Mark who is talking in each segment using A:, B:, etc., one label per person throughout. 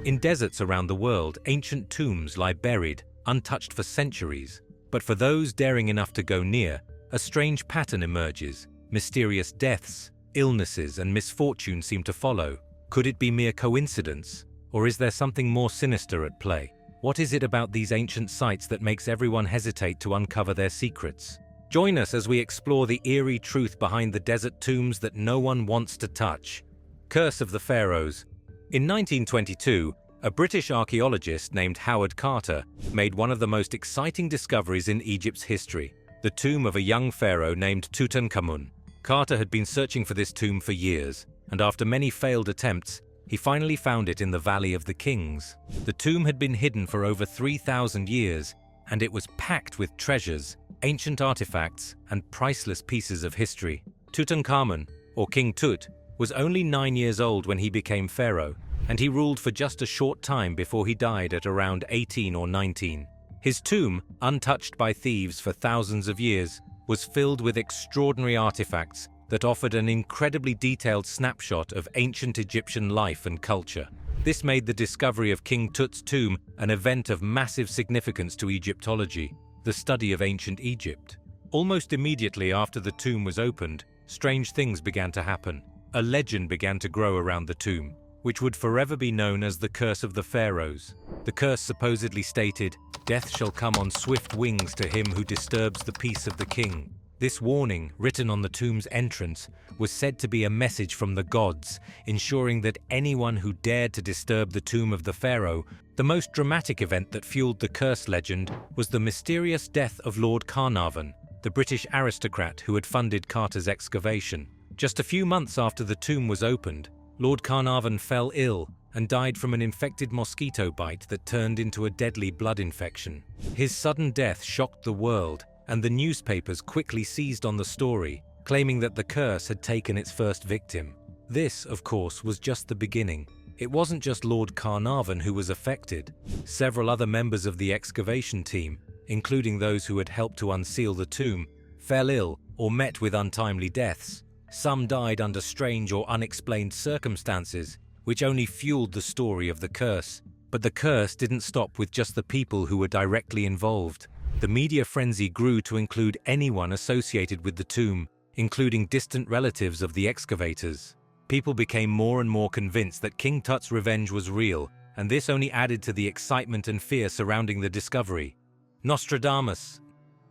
A: In deserts around the world, ancient tombs lie buried, untouched for centuries. But for those daring enough to go near, a strange pattern emerges. Mysterious deaths, illnesses, and misfortune seem to follow. Could it be mere coincidence? Or is there something more sinister at play? What is it about these ancient sites that makes everyone hesitate to uncover their secrets? Join us as we explore the eerie truth behind the desert tombs that no one wants to touch. Curse of the Pharaohs. In 1922, a British archaeologist named Howard Carter made one of the most exciting discoveries in Egypt's history, the tomb of a young pharaoh named Tutankhamun. Carter had been searching for this tomb for years, and after many failed attempts, he finally found it in the Valley of the Kings. The tomb had been hidden for over 3,000 years, and it was packed with treasures, ancient artifacts, and priceless pieces of history. Tutankhamun, or King Tut, was only 9 years old when he became pharaoh, and he ruled for just a short time before he died at around 18 or 19. His tomb, untouched by thieves for thousands of years, was filled with extraordinary artifacts that offered an incredibly detailed snapshot of ancient Egyptian life and culture. This made the discovery of King Tut's tomb an event of massive significance to Egyptology, the study of ancient Egypt. Almost immediately after the tomb was opened, strange things began to happen. A legend began to grow around the tomb, which would forever be known as the Curse of the Pharaohs. The curse supposedly stated, "Death shall come on swift wings to him who disturbs the peace of the king." This warning, written on the tomb's entrance, was said to be a message from the gods, ensuring that anyone who dared to disturb the tomb of the pharaoh. The most dramatic event that fueled the curse legend was the mysterious death of Lord Carnarvon, the British aristocrat who had funded Carter's excavation. Just a few months after the tomb was opened, Lord Carnarvon fell ill and died from an infected mosquito bite that turned into a deadly blood infection. His sudden death shocked the world, and the newspapers quickly seized on the story, claiming that the curse had taken its first victim. This, of course, was just the beginning. It wasn't just Lord Carnarvon who was affected. Several other members of the excavation team, including those who had helped to unseal the tomb, fell ill or met with untimely deaths. Some died under strange or unexplained circumstances, which only fueled the story of the curse. But the curse didn't stop with just the people who were directly involved. The media frenzy grew to include anyone associated with the tomb, including distant relatives of the excavators. People became more and more convinced that King Tut's revenge was real, and this only added to the excitement and fear surrounding the discovery. Nostradamus.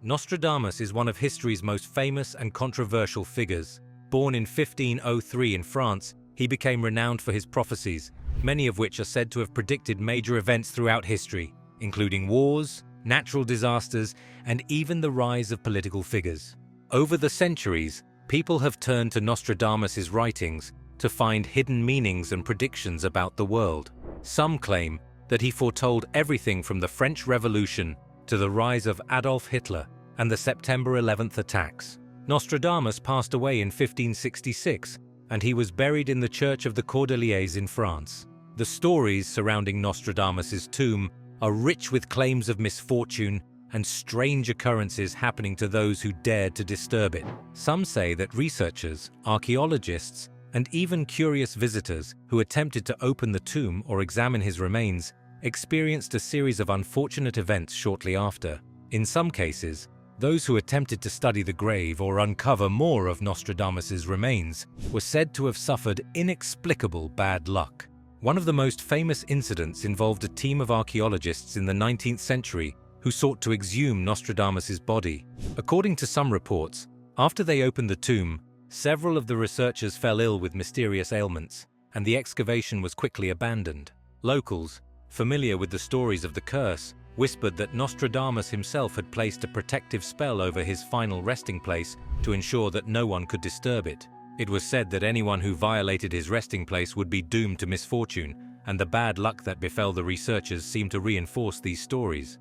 A: Nostradamus is one of history's most famous and controversial figures. Born in 1503 in France, he became renowned for his prophecies, many of which are said to have predicted major events throughout history, including wars, natural disasters, and even the rise of political figures. Over the centuries, people have turned to Nostradamus' writings to find hidden meanings and predictions about the world. Some claim that he foretold everything from the French Revolution to the rise of Adolf Hitler and the September 11th attacks. Nostradamus passed away in 1566, and he was buried in the Church of the Cordeliers in France. The stories surrounding Nostradamus' tomb are rich with claims of misfortune and strange occurrences happening to those who dared to disturb it. Some say that researchers, archaeologists, and even curious visitors who attempted to open the tomb or examine his remains experienced a series of unfortunate events shortly after. In some cases, those who attempted to study the grave or uncover more of Nostradamus' remains were said to have suffered inexplicable bad luck. One of the most famous incidents involved a team of archaeologists in the 19th century who sought to exhume Nostradamus' body. According to some reports, after they opened the tomb, several of the researchers fell ill with mysterious ailments, and the excavation was quickly abandoned. Locals, familiar with the stories of the curse, whispered that Nostradamus himself had placed a protective spell over his final resting place to ensure that no one could disturb it. It was said that anyone who violated his resting place would be doomed to misfortune, and the bad luck that befell the researchers seemed to reinforce these stories.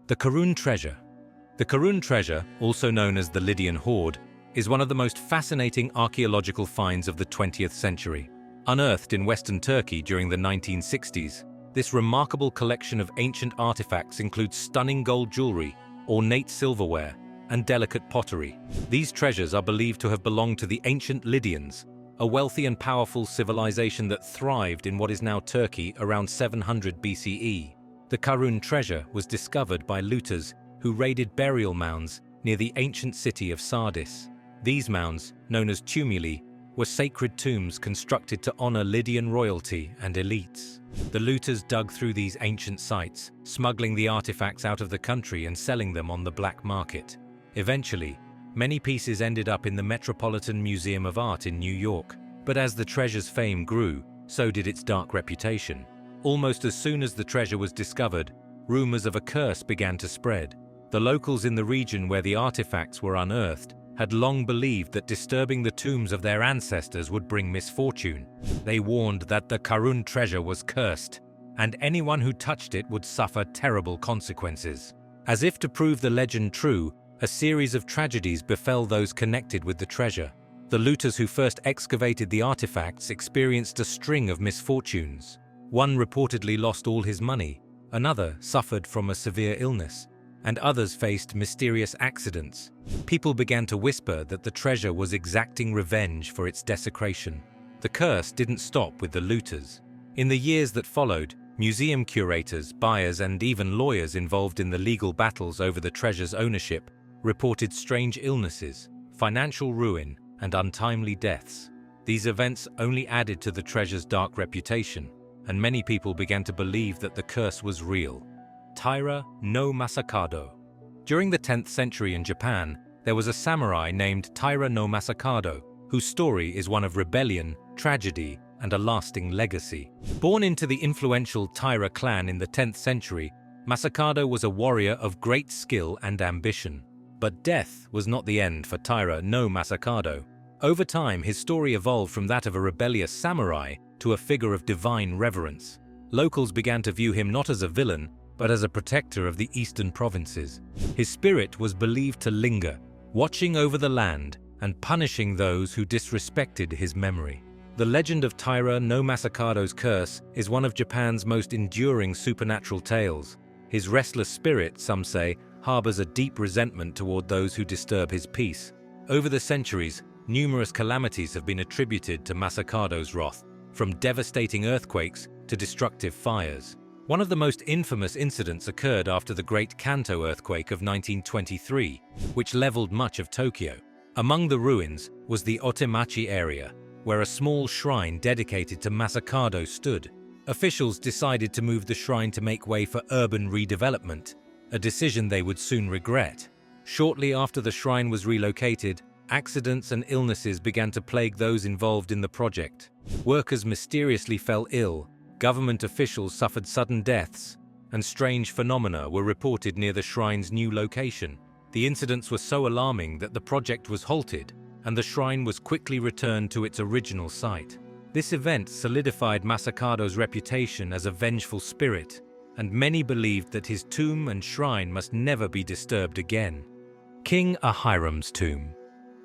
A: The Krun Treasure. The Krun Treasure, also known as the Lydian Hoard, is one of the most fascinating archaeological finds of the 20th century. Unearthed in western Turkey during the 1960s, this remarkable collection of ancient artifacts includes stunning gold jewelry, ornate silverware, and delicate pottery. These treasures are believed to have belonged to the ancient Lydians, a wealthy and powerful civilization that thrived in what is now Turkey around 700 BCE. The Krun Treasure was discovered by looters who raided burial mounds near the ancient city of Sardis. These mounds, known as tumuli, were sacred tombs constructed to honor Lydian royalty and elites. The looters dug through these ancient sites, smuggling the artifacts out of the country and selling them on the black market. Eventually, many pieces ended up in the Metropolitan Museum of Art in New York, but as the treasure's fame grew, so did its dark reputation. Almost as soon as the treasure was discovered, rumors of a curse began to spread. The locals in the region where the artifacts were unearthed had long believed that disturbing the tombs of their ancestors would bring misfortune. They warned that the Krun treasure was cursed, and anyone who touched it would suffer terrible consequences. As if to prove the legend true, a series of tragedies befell those connected with the treasure. The looters who first excavated the artifacts experienced a string of misfortunes. One reportedly lost all his money, another suffered from a severe illness, and others faced mysterious accidents. People began to whisper that the treasure was exacting revenge for its desecration. The curse didn't stop with the looters. In the years that followed, museum curators, buyers, and even lawyers involved in the legal battles over the treasure's ownership reported strange illnesses, financial ruin, and untimely deaths. These events only added to the treasure's dark reputation, and many people began to believe that the curse was real. Tyra No Masakado. During the 10th century in Japan, there was a samurai named Tyra No Masakado, whose story is one of rebellion, tragedy, and a lasting legacy. Born into the influential Tyra clan in the 10th century, Masakado was a warrior of great skill and ambition. But death was not the end for Tyra No Masakado. Over time, his story evolved from that of a rebellious samurai to a figure of divine reverence. Locals began to view him not as a villain, but as a protector of the eastern provinces. His spirit was believed to linger, watching over the land and punishing those who disrespected his memory. The legend of Tyra No Masakado's curse is one of Japan's most enduring supernatural tales. His restless spirit, some say, harbors a deep resentment toward those who disturb his peace. Over the centuries, numerous calamities have been attributed to Masakado's wrath, from devastating earthquakes to destructive fires. One of the most infamous incidents occurred after the Great Kanto earthquake of 1923, which leveled much of Tokyo. Among the ruins was the Otemachi area, where a small shrine dedicated to Masakado stood. Officials decided to move the shrine to make way for urban redevelopment, a decision they would soon regret. Shortly after the shrine was relocated, accidents and illnesses began to plague those involved in the project. Workers mysteriously fell ill, government officials suffered sudden deaths, and strange phenomena were reported near the shrine's new location. The incidents were so alarming that the project was halted, and the shrine was quickly returned to its original site. This event solidified Masakado's reputation as a vengeful spirit, and many believed that his tomb and shrine must never be disturbed again. King Ahirem's tomb.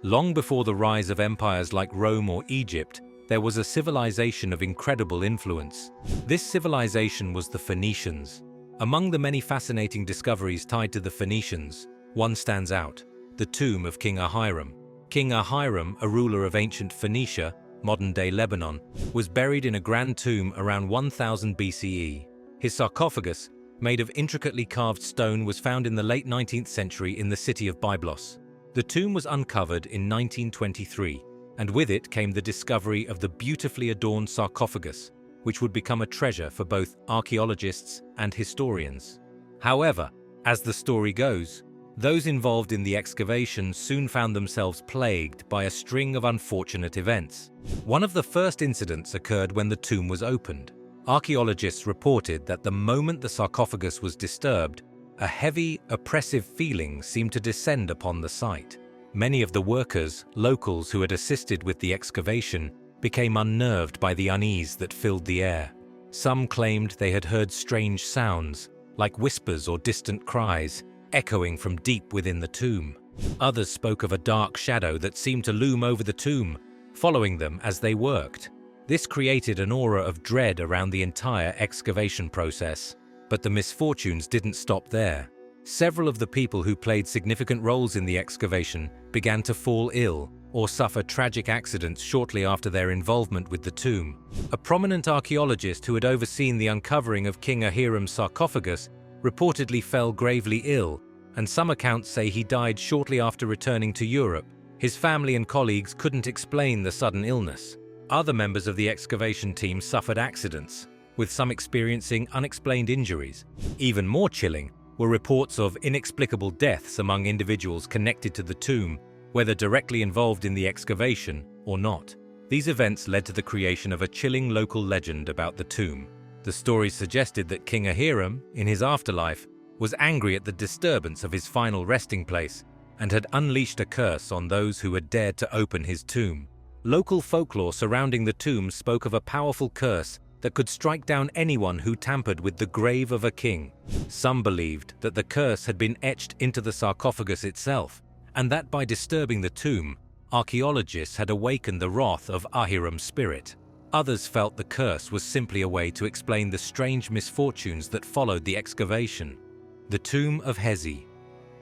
A: Long before the rise of empires like Rome or Egypt, there was a civilization of incredible influence. This civilization was the Phoenicians. Among the many fascinating discoveries tied to the Phoenicians, one stands out: the tomb of King Ahirem. King Ahirem, a ruler of ancient Phoenicia, modern-day Lebanon, was buried in a grand tomb around 1000 BCE. His sarcophagus, made of intricately carved stone, was found in the late 19th century in the city of Byblos. The tomb was uncovered in 1923, and with it came the discovery of the beautifully adorned sarcophagus, which would become a treasure for both archaeologists and historians. However, as the story goes, those involved in the excavation soon found themselves plagued by a string of unfortunate events. One of the first incidents occurred when the tomb was opened. Archaeologists reported that the moment the sarcophagus was disturbed, a heavy, oppressive feeling seemed to descend upon the site. Many of the workers, locals who had assisted with the excavation, became unnerved by the unease that filled the air. Some claimed they had heard strange sounds, like whispers or distant cries, echoing from deep within the tomb. Others spoke of a dark shadow that seemed to loom over the tomb, following them as they worked. This created an aura of dread around the entire excavation process. But the misfortunes didn't stop there. Several of the people who played significant roles in the excavation began to fall ill or suffer tragic accidents shortly after their involvement with the tomb. A prominent archaeologist who had overseen the uncovering of King Ahriman's sarcophagus reportedly fell gravely ill, and some accounts say he died shortly after returning to Europe. His family and colleagues couldn't explain the sudden illness. Other members of the excavation team suffered accidents, with some experiencing unexplained injuries. Even more chilling were reports of inexplicable deaths among individuals connected to the tomb, whether directly involved in the excavation or not. These events led to the creation of a chilling local legend about the tomb. The stories suggested that King Ahriman, in his afterlife, was angry at the disturbance of his final resting place and had unleashed a curse on those who had dared to open his tomb. Local folklore surrounding the tomb spoke of a powerful curse that could strike down anyone who tampered with the grave of a king. Some believed that the curse had been etched into the sarcophagus itself, and that by disturbing the tomb, archaeologists had awakened the wrath of Ahriman's spirit. Others felt the curse was simply a way to explain the strange misfortunes that followed the excavation. The Tomb of Hees.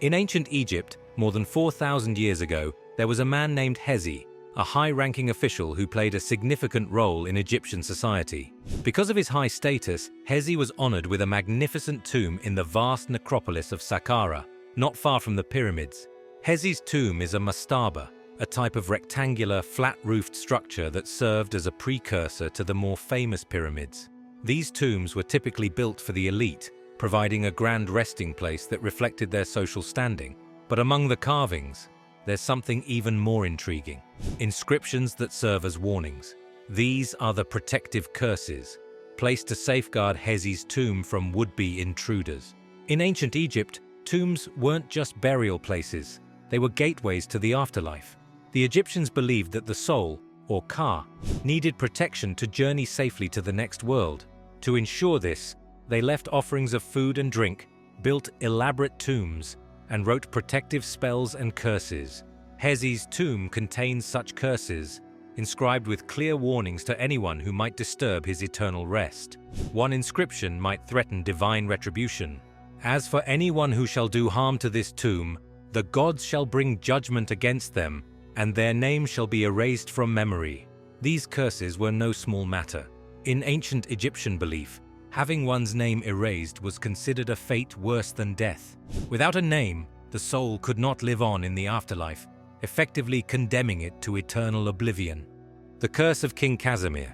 A: In ancient Egypt, more than 4,000 years ago, there was a man named Hees, a high-ranking official who played a significant role in Egyptian society. Because of his high status, Hees was honored with a magnificent tomb in the vast necropolis of Saqqara, not far from the pyramids. Hees' tomb is a mastaba, a type of rectangular, flat-roofed structure that served as a precursor to the more famous pyramids. These tombs were typically built for the elite, providing a grand resting place that reflected their social standing. But among the carvings, there's something even more intriguing: inscriptions that serve as warnings. These are the protective curses, placed to safeguard Hees' tomb from would-be intruders. In ancient Egypt, tombs weren't just burial places, they were gateways to the afterlife. The Egyptians believed that the soul, or Ka, needed protection to journey safely to the next world. To ensure this, they left offerings of food and drink, built elaborate tombs, and wrote protective spells and curses. Hees' tomb contains such curses, inscribed with clear warnings to anyone who might disturb his eternal rest. One inscription might threaten divine retribution. "As for anyone who shall do harm to this tomb, the gods shall bring judgment against them, and their name shall be erased from memory." These curses were no small matter. In ancient Egyptian belief, having one's name erased was considered a fate worse than death. Without a name, the soul could not live on in the afterlife, effectively condemning it to eternal oblivion. The curse of King Kazmir.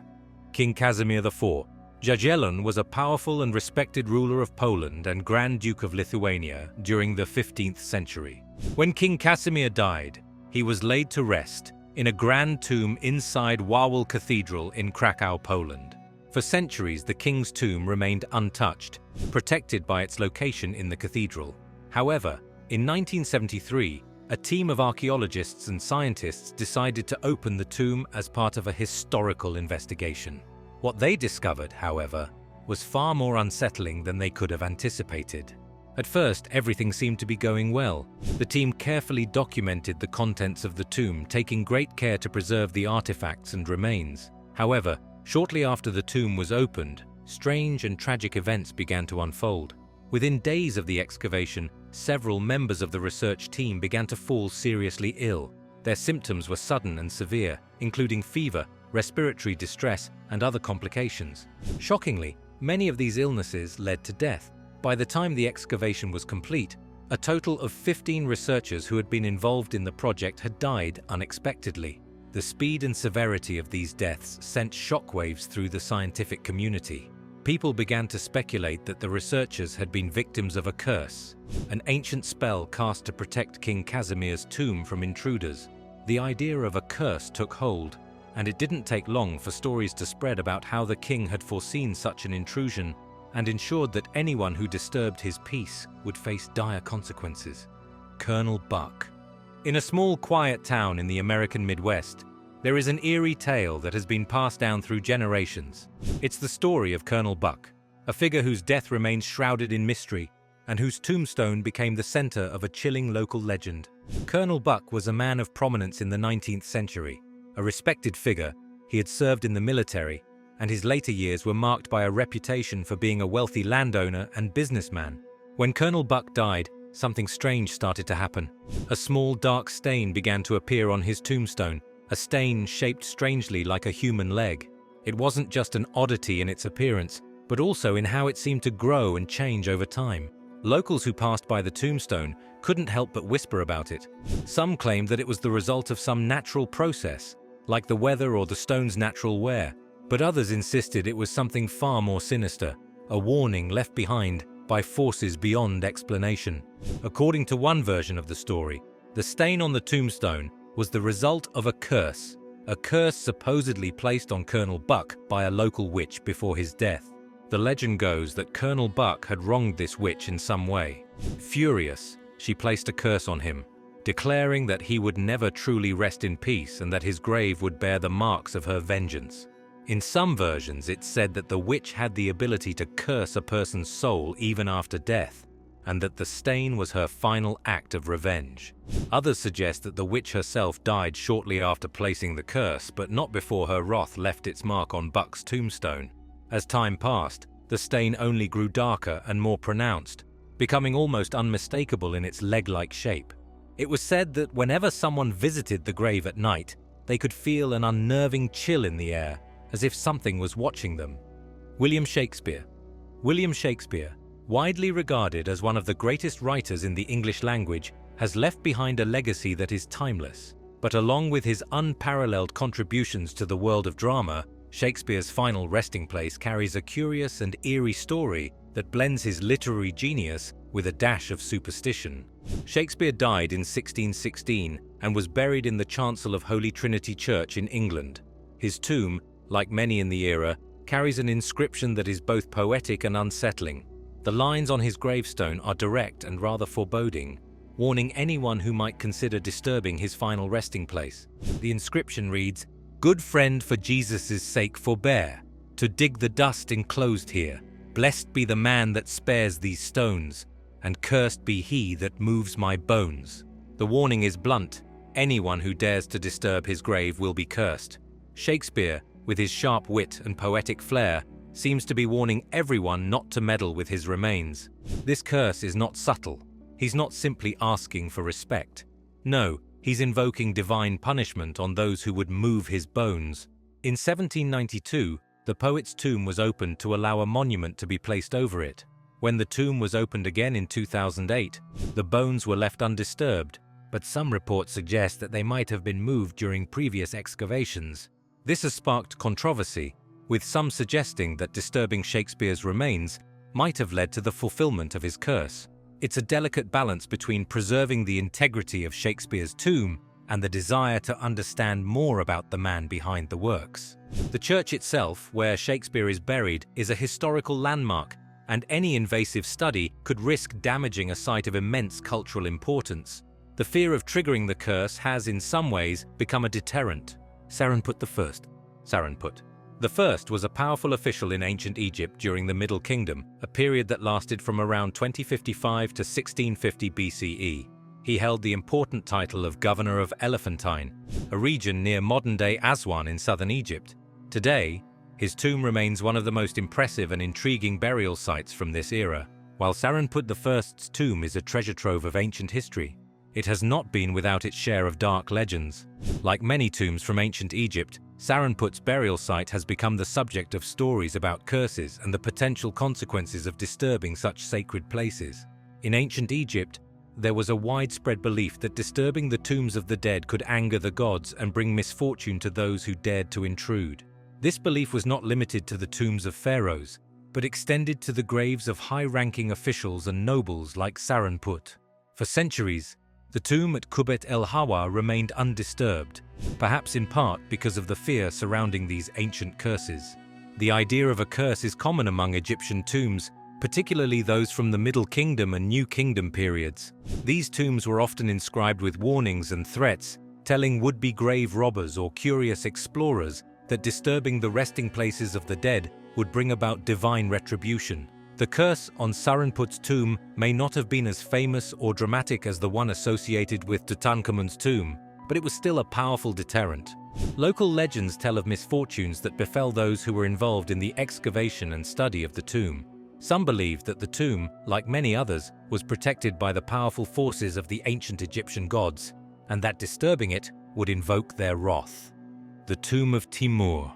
A: King Kazmir IV. Jagiellon was a powerful and respected ruler of Poland and Grand Duke of Lithuania during the 15th century. When King Kazmir died, he was laid to rest in a grand tomb inside Wawel Cathedral in Krakow, Poland. For centuries, the king's tomb remained untouched, protected by its location in the cathedral. However, in 1973, a team of archaeologists and scientists decided to open the tomb as part of a historical investigation. What they discovered, however, was far more unsettling than they could have anticipated. At first, everything seemed to be going well. The team carefully documented the contents of the tomb, taking great care to preserve the artifacts and remains. However, shortly after the tomb was opened, strange and tragic events began to unfold. Within days of the excavation, several members of the research team began to fall seriously ill. Their symptoms were sudden and severe, including fever, respiratory distress, and other complications. Shockingly, many of these illnesses led to death. By the time the excavation was complete, a total of 15 researchers who had been involved in the project had died unexpectedly. The speed and severity of these deaths sent shockwaves through the scientific community. People began to speculate that the researchers had been victims of a curse, an ancient spell cast to protect King Kazmir's tomb from intruders. The idea of a curse took hold, and it didn't take long for stories to spread about how the king had foreseen such an intrusion and ensured that anyone who disturbed his peace would face dire consequences. Colonel Buck. In a small, quiet town in the American Midwest, there is an eerie tale that has been passed down through generations. It's the story of Colonel Buck, a figure whose death remains shrouded in mystery and whose tombstone became the center of a chilling local legend. Colonel Buck was a man of prominence in the 19th century. A respected figure, he had served in the military, and his later years were marked by a reputation for being a wealthy landowner and businessman. When Colonel Buck died, something strange started to happen. A small dark stain began to appear on his tombstone, a stain shaped strangely like a human leg. It wasn't just an oddity in its appearance, but also in how it seemed to grow and change over time. Locals who passed by the tombstone couldn't help but whisper about it. Some claimed that it was the result of some natural process, like the weather or the stone's natural wear, but others insisted it was something far more sinister, a warning left behind by forces beyond explanation. According to one version of the story, the stain on the tombstone was the result of a curse supposedly placed on Colonel Buck by a local witch before his death. The legend goes that Colonel Buck had wronged this witch in some way. Furious, she placed a curse on him, declaring that he would never truly rest in peace and that his grave would bear the marks of her vengeance. In some versions, it's said that the witch had the ability to curse a person's soul even after death, and that the stain was her final act of revenge. Others suggest that the witch herself died shortly after placing the curse, but not before her wrath left its mark on Buck's tombstone. As time passed, the stain only grew darker and more pronounced, becoming almost unmistakable in its leg-like shape. It was said that whenever someone visited the grave at night, they could feel an unnerving chill in the air, as if something was watching them. William Shakespeare. William Shakespeare, widely regarded as one of the greatest writers in the English language, has left behind a legacy that is timeless. But along with his unparalleled contributions to the world of drama, Shakespeare's final resting place carries a curious and eerie story that blends his literary genius with a dash of superstition. Shakespeare died in 1616 and was buried in the chancel of Holy Trinity Church in England. His tomb, like many in the era, carries an inscription that is both poetic and unsettling. The lines on his gravestone are direct and rather foreboding, warning anyone who might consider disturbing his final resting place. The inscription reads, "Good friend, for Jesus' sake forbear, to dig the dust enclosed here. Blessed be the man that spares these stones, and cursed be he that moves my bones." The warning is blunt. Anyone who dares to disturb his grave will be cursed. Shakespeare, with his sharp wit and poetic flair, seems to be warning everyone not to meddle with his remains. This curse is not subtle. He's not simply asking for respect. No, he's invoking divine punishment on those who would move his bones. In 1792, the poet's tomb was opened to allow a monument to be placed over it. When the tomb was opened again in 2008, the bones were left undisturbed, but some reports suggest that they might have been moved during previous excavations. This has sparked controversy, with some suggesting that disturbing Shakespeare's remains might have led to the fulfillment of his curse. It's a delicate balance between preserving the integrity of Shakespeare's tomb and the desire to understand more about the man behind the works. The church itself, where Shakespeare is buried, is a historical landmark, and any invasive study could risk damaging a site of immense cultural importance. The fear of triggering the curse has, in some ways, become a deterrent. Sanut the First. Sanut the First was a powerful official in ancient Egypt during the Middle Kingdom, a period that lasted from around 2055 to 1650 BCE. He held the important title of Governor of Elephantine, a region near modern-day Aswan in southern Egypt. Today, his tomb remains one of the most impressive and intriguing burial sites from this era. While Sanut the First's tomb is a treasure trove of ancient history, it has not been without its share of dark legends. Like many tombs from ancient Egypt, Sanut's burial site has become the subject of stories about curses and the potential consequences of disturbing such sacred places. In ancient Egypt, there was a widespread belief that disturbing the tombs of the dead could anger the gods and bring misfortune to those who dared to intrude. This belief was not limited to the tombs of pharaohs, but extended to the graves of high-ranking officials and nobles like Sanut. For centuries, the tomb at Kubet el-Hawa remained undisturbed, perhaps in part because of the fear surrounding these ancient curses. The idea of a curse is common among Egyptian tombs, particularly those from the Middle Kingdom and New Kingdom periods. These tombs were often inscribed with warnings and threats, telling would-be grave robbers or curious explorers that disturbing the resting places of the dead would bring about divine retribution. The curse on Sanut's tomb may not have been as famous or dramatic as the one associated with Tutankhamun's tomb, but it was still a powerful deterrent. Local legends tell of misfortunes that befell those who were involved in the excavation and study of the tomb. Some believed that the tomb, like many others, was protected by the powerful forces of the ancient Egyptian gods, and that disturbing it would invoke their wrath. The Tomb of Timur.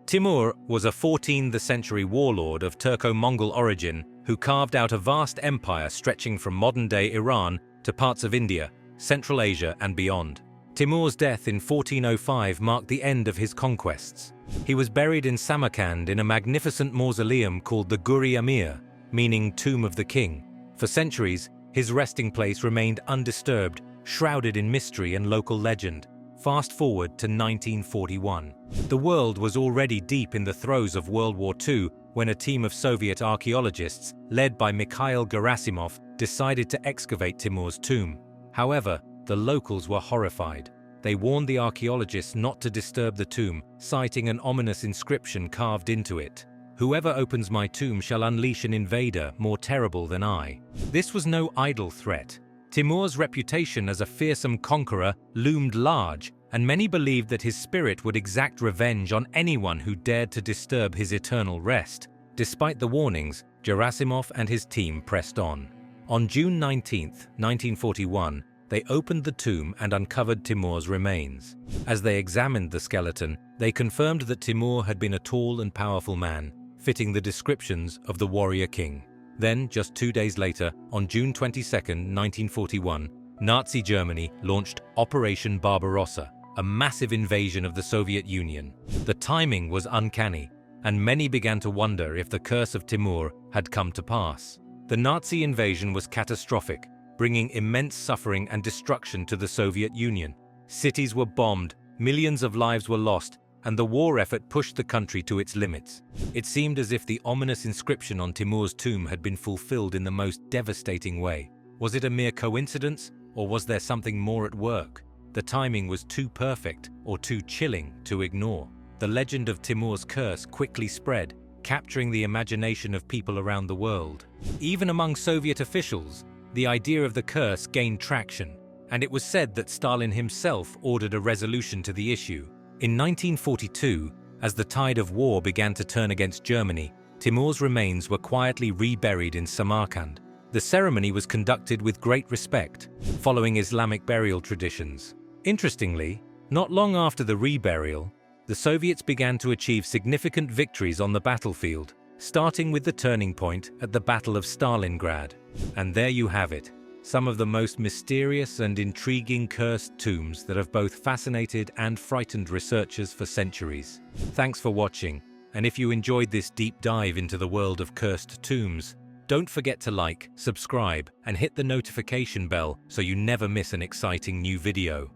A: Timur was a 14th century warlord of Turco-Mongol origin who carved out a vast empire stretching from modern-day Iran to parts of India, Central Asia and beyond. Timur's death in 1405 marked the end of his conquests. He was buried in Samarkand in a magnificent mausoleum called the Guri Amir, meaning Tomb of the King. For centuries, his resting place remained undisturbed, shrouded in mystery and local legend. Fast forward to 1941. The world was already deep in the throes of World War II when a team of Soviet archaeologists, led by Mikhail Gerasimov, decided to excavate Timur's tomb. However, the locals were horrified. They warned the archaeologists not to disturb the tomb, citing an ominous inscription carved into it. "Whoever opens my tomb shall unleash an invader more terrible than I." This was no idle threat. Timur's reputation as a fearsome conqueror loomed large, and many believed that his spirit would exact revenge on anyone who dared to disturb his eternal rest. Despite the warnings, Gerasimov and his team pressed on. On June 19, 1941, they opened the tomb and uncovered Timur's remains. As they examined the skeleton, they confirmed that Timur had been a tall and powerful man, fitting the descriptions of the warrior king. Then, just 2 days later, on June 22, 1941, Nazi Germany launched Operation Barbarossa, a massive invasion of the Soviet Union. The timing was uncanny, and many began to wonder if the curse of Timur had come to pass. The Nazi invasion was catastrophic, bringing immense suffering and destruction to the Soviet Union. Cities were bombed, millions of lives were lost, and the war effort pushed the country to its limits. It seemed as if the ominous inscription on Timur's tomb had been fulfilled in the most devastating way. Was it a mere coincidence, or was there something more at work? The timing was too perfect or too chilling to ignore. The legend of Timur's curse quickly spread, capturing the imagination of people around the world. Even among Soviet officials, the idea of the curse gained traction, and it was said that Stalin himself ordered a resolution to the issue. In 1942, as the tide of war began to turn against Germany, Timur's remains were quietly reburied in Samarkand. The ceremony was conducted with great respect, following Islamic burial traditions. Interestingly, not long after the reburial, the Soviets began to achieve significant victories on the battlefield, starting with the turning point at the Battle of Stalingrad. And there you have it, some of the most mysterious and intriguing cursed tombs that have both fascinated and frightened researchers for centuries. Thanks for watching, and if you enjoyed this deep dive into the world of cursed tombs, don't forget to like, subscribe, and hit the notification bell so you never miss an exciting new video.